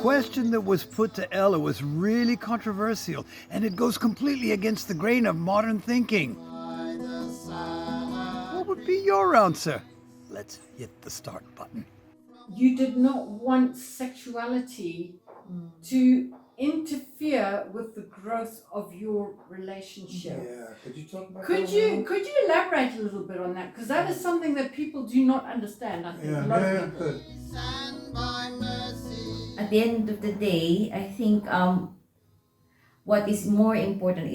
question that was put to Ela was really controversial, and it goes completely against the grain of modern thinking. What would be your answer? Let's hit the start button. You did not want sexuality to interfere with the growth of your relationship. Yeah, could you talk about Could that? you elaborate a little bit on that? Because that is something that people do not understand. I think a lot of people. Good. At the end of the day, I think what is more important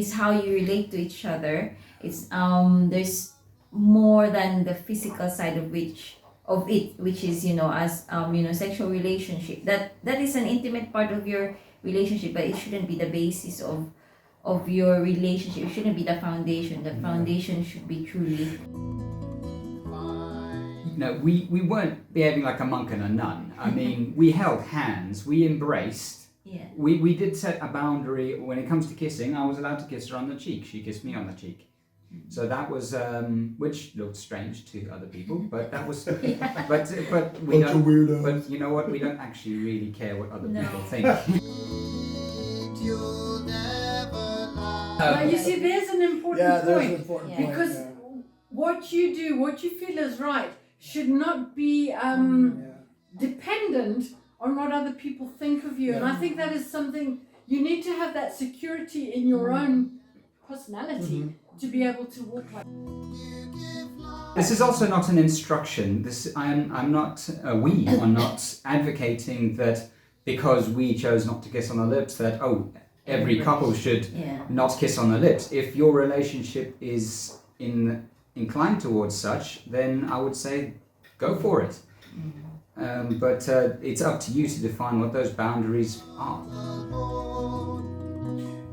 is how you relate to each other. It's there's more than the physical side of which is sexual relationship. That is an intimate part of your relationship, but it shouldn't be the basis of your relationship. It shouldn't be the foundation. The foundation should be truly. No, we weren't behaving like a monk and a nun. I mean, we held hands, we embraced. Yeah. We did set a boundary when it comes to kissing. I was allowed to kiss her on the cheek. She kissed me on the cheek. So that was, which looked strange to other people, but that was, but we Bunch of don't. weirdos. But you know what? We don't actually really care what other people think. But you see, there's an important Yeah, there's an point. important Yeah. point. Because yeah. what you do, what you feel is right, should not be dependent on what other people think of you. And I think that is something you need to have, that security in your own personality to be able to walk like. This is also not an instruction. I'm not. We are not advocating that because we chose not to kiss on the lips that every couple should not kiss on the lips. If your relationship is inclined towards such, then I would say go for it. But it's up to you to define what those boundaries are.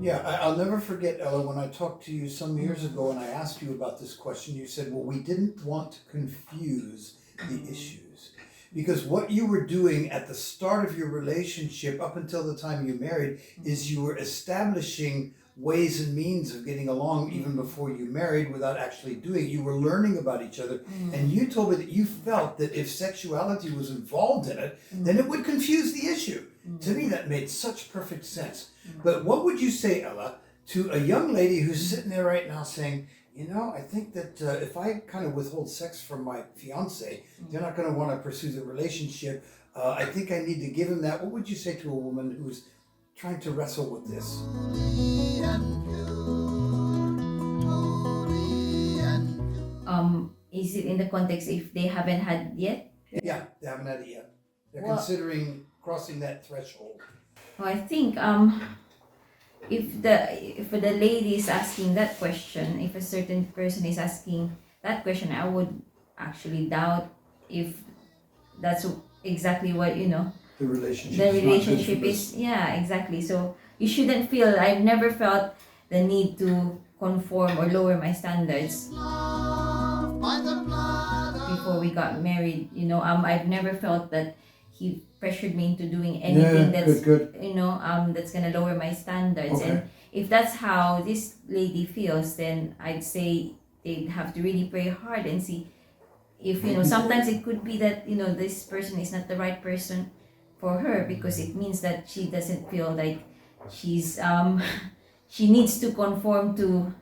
Yeah, I'll never forget, Ela, when I talked to you some years ago and I asked you about this question, you said, well, we didn't want to confuse the issues. Because what you were doing at the start of your relationship, up until the time you married, is you were establishing ways and means of getting along even before you married without actually doing it. You were learning about each other. And you told me that you felt that if sexuality was involved in it, then it would confuse the issue. To me, that made such perfect sense. But what would you say, Ela, to a young lady who's sitting there right now saying, I think that if I kind of withhold sex from my fiance, they're not going to want to pursue the relationship. I think I need to give him that. What would you say to a woman who's trying to wrestle with this? Is it in the context if they haven't had yet? Yeah, they haven't had it yet. They're considering crossing that threshold. Well, I think if the lady is asking that question, if a certain person is asking that question, I would actually doubt if that's exactly what The relationship is. Yeah, exactly. So you shouldn't feel. I've never felt the need to conform or lower my standards before we got married. I've never felt that he pressured me into doing anything that's that's gonna lower my standards. Okay. And if that's how this lady feels, then I'd say they'd have to really pray hard and see if sometimes it could be that this person is not the right person for her, because it means that she doesn't feel like she's she needs to conform to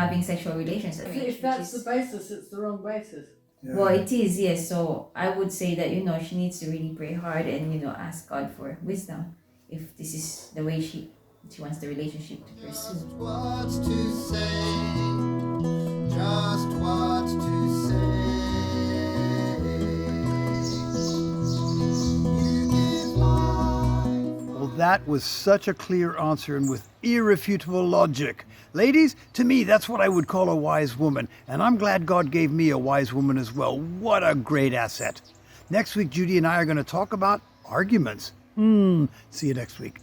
having sexual relations. If that's the basis, it's the wrong basis. Yeah. Well, it is, yes. So I would say that she needs to really pray hard and ask God for wisdom if this is the way she wants the relationship to pursue. Just what to say. Well, that was such a clear answer and with irrefutable logic. Ladies, to me, that's what I would call a wise woman. And I'm glad God gave me a wise woman as well. What a great asset. Next week, Judy and I are going to talk about arguments. See you next week.